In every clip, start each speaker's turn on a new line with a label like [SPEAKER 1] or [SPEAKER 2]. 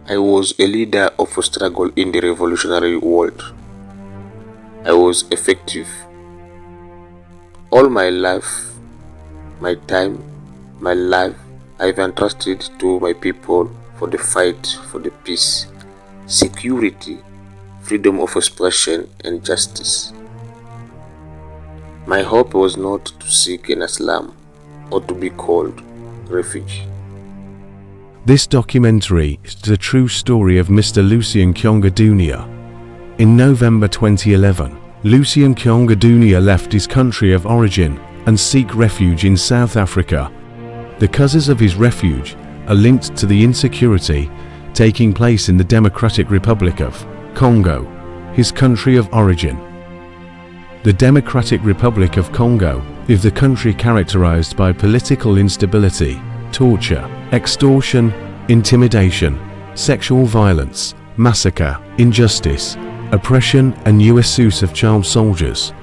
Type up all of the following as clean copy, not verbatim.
[SPEAKER 1] I was a leader of a struggle in the revolutionary world. I was effective. All my life, my time, my life, I've entrusted to my people for the fight for the peace, security, freedom of expression and justice. My hope was not to seek an asylum or to be called refugee.
[SPEAKER 2] This documentary is the true story of Mr. Lucien Kyonga Dunia. In November 2011, Lucien Kyonga Dunia left his country of origin and seek refuge in South Africa. The causes of his refuge are linked to the insecurity taking place in the Democratic Republic of Congo, his country of origin. The Democratic Republic of Congo is the country characterized by political instability, torture, extortion, intimidation, sexual violence, massacre, injustice, oppression and use of child soldiers.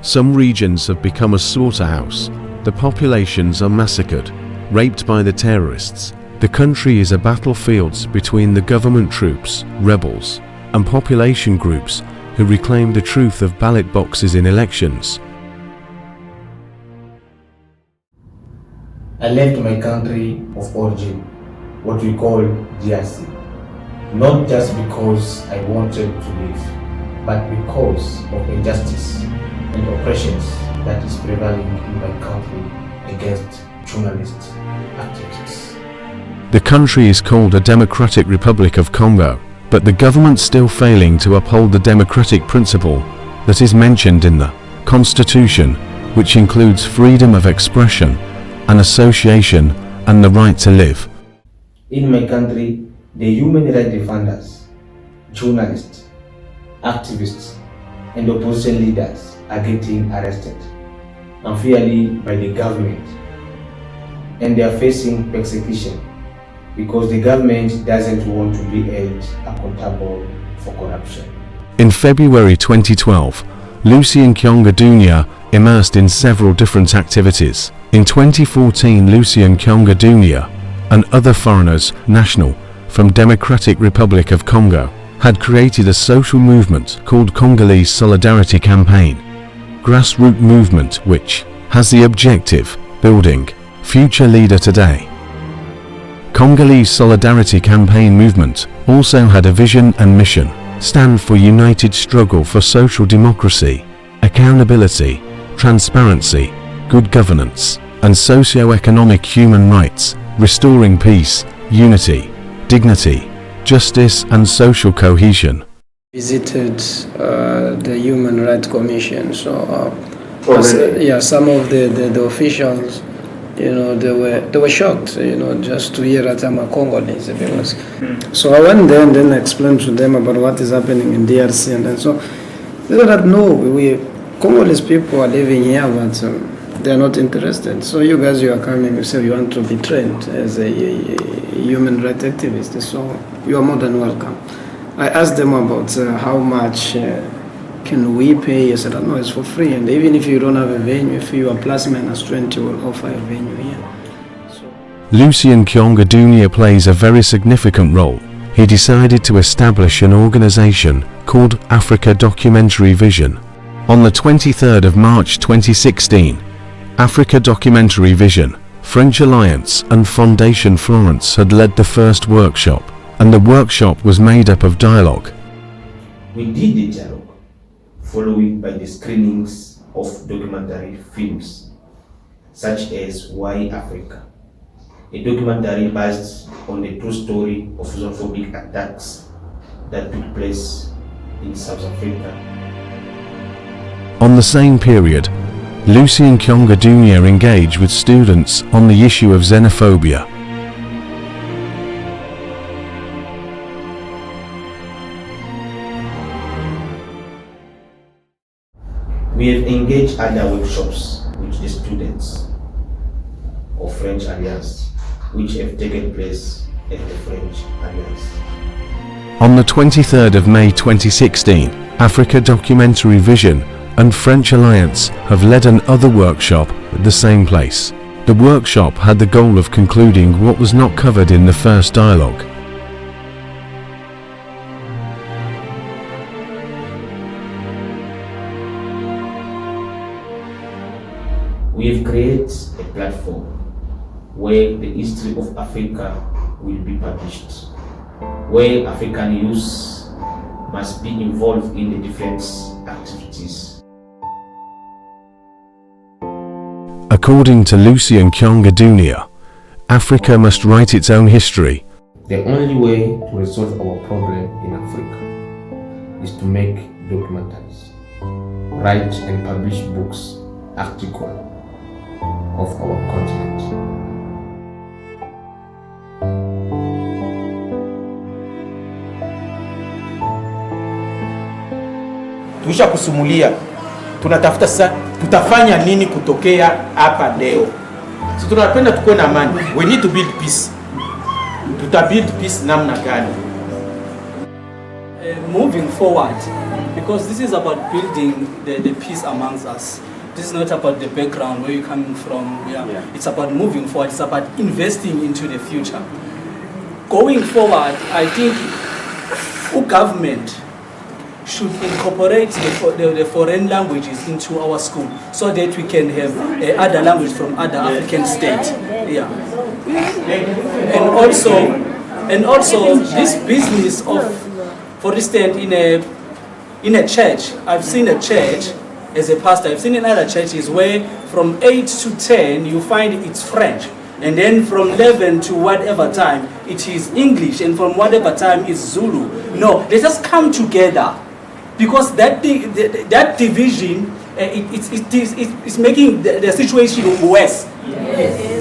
[SPEAKER 2] Some regions have become a slaughterhouse. The populations are massacred, raped by the terrorists. The country is a battlefield between the government troops, rebels, and population groups who reclaim the truth of ballot boxes in elections.
[SPEAKER 3] I left my country of origin, what we call DRC, not just because I wanted to live, but because of injustice and oppressions that is prevailing in my country against journalists, activists.
[SPEAKER 2] The country is called a Democratic Republic of Congo, but the government still failing to uphold the democratic principle that is mentioned in the Constitution, which includes freedom of expression and association and the right to live.
[SPEAKER 3] In my country, the human rights defenders, journalists, activists, and opposition leaders are getting arrested unfairly by the government, and they are facing persecution because the government doesn't want to be held accountable for corruption.
[SPEAKER 2] In February 2012, Lucien Kyonga Dunia immersed in several different activities. In 2014, Lucien Kyonga Dunia and other foreigners, national from Democratic Republic of Congo, had created a social movement called Congolese Solidarity Campaign, grassroots movement which has the objective building future leader today. Congolese Solidarity Campaign movement also had a vision and mission, stand for united struggle for social democracy, accountability, transparency, good governance, and socio-economic human rights, restoring peace, unity, dignity, justice and social cohesion.
[SPEAKER 4] Visited the Human Rights Commission, so some of the officials, they were shocked, just to hear that I'm a Congolese. So I went there and then explained to them about what is happening in DRC, and then so they said that no, we Congolese people are living here, but they are not interested. So you guys, you are coming, you say you want to be trained as a human rights activist, so you are more than welcome. I asked them about how much can we pay. I said, no, it's for free, and even if you don't have a venue, if you are plus minus 20, we'll offer a venue here.
[SPEAKER 2] Lucien Kyonga Dunia plays a very significant role. He decided to establish an organization called Africa Documentary Vision. On the 23rd of March 2016, Africa Documentary Vision, French Alliance and Fondation Florence had led the first workshop, and the workshop was made up of dialogue.
[SPEAKER 3] We did the dialogue, followed by the screenings of documentary films, such as Why Africa, a documentary based on the true story of xenophobic attacks that took place in South Africa.
[SPEAKER 2] On the same period, Lucien Kyonga Dunia engaged with students on the issue of xenophobia.
[SPEAKER 3] We have engaged other workshops with the students of French Alliance, which have taken place at the French Alliance.
[SPEAKER 2] On the 23rd of May 2016, Africa Documentary Vision and French Alliance have led another workshop at the same place. The workshop had the goal of concluding what was not covered in the first dialogue.
[SPEAKER 3] We have created a platform where the history of Africa will be published, where African youth must be involved in the defense activities.
[SPEAKER 2] According to Lucien Kyonga Dunia, Africa must write its own history.
[SPEAKER 3] The only way to resolve our problem in Africa is to make documentaries, write and publish books, articles of our continent.
[SPEAKER 5] Tuisha kusumulia, tunatafuta sasa tutafanya nini kutokea hapa leo. So tunapenda tukuwe na amani. We need to build peace. Build peace namna gani?
[SPEAKER 6] Moving forward, because this is about building the peace amongst us. This is not about the background, where you're coming from. It's about moving forward. It's about investing into the future. Going forward, I think government should incorporate the foreign languages into our school so that we can have other language from other African states. Yeah. And also this business of, for instance, in a church, I've seen a church as a pastor, I've seen in other churches where from 8 to 10 you find it's French, and then from 11 to whatever time it is English, and from whatever time is Zulu. No, they just come together, because that division it's making the situation worse.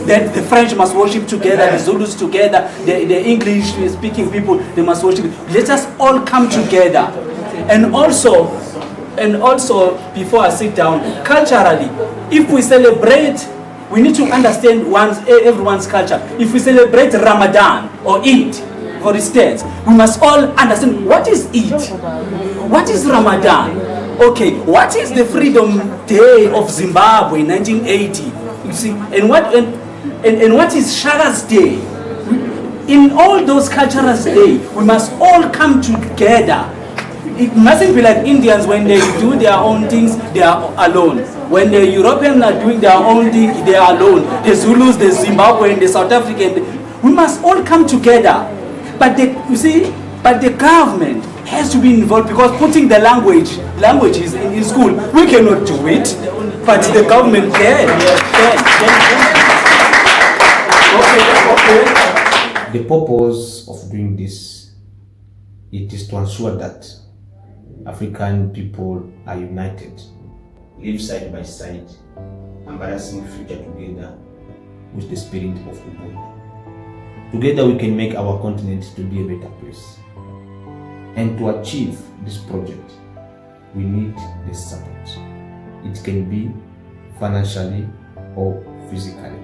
[SPEAKER 6] That the French must worship together, the Zulus together, the English speaking people, they must worship. Let us all come together. And also before I sit down, culturally, if we celebrate, we need to understand everyone's culture. If we celebrate Ramadan or Eid, for instance, we must all understand what is Eid, what is Ramadan, okay, what is the Freedom Day of Zimbabwe in 1980, you see, and what is Shaga's Day. In all those cultural days, we must all come together. It mustn't be like Indians, when they do their own things, they are alone. When the Europeans are doing their own thing, they are alone. The Zulus, the Zimbabwean, the South African, we must all come together. But the government has to be involved, because putting the languages in school, we cannot do it, but the government can. Okay.
[SPEAKER 3] The purpose of doing this, it is to ensure that African people are united, live side by side, embracing future together with the spirit of Ubuntu. Together we can make our continent to be a better place. And to achieve this project, we need the support. It can be financially or physically.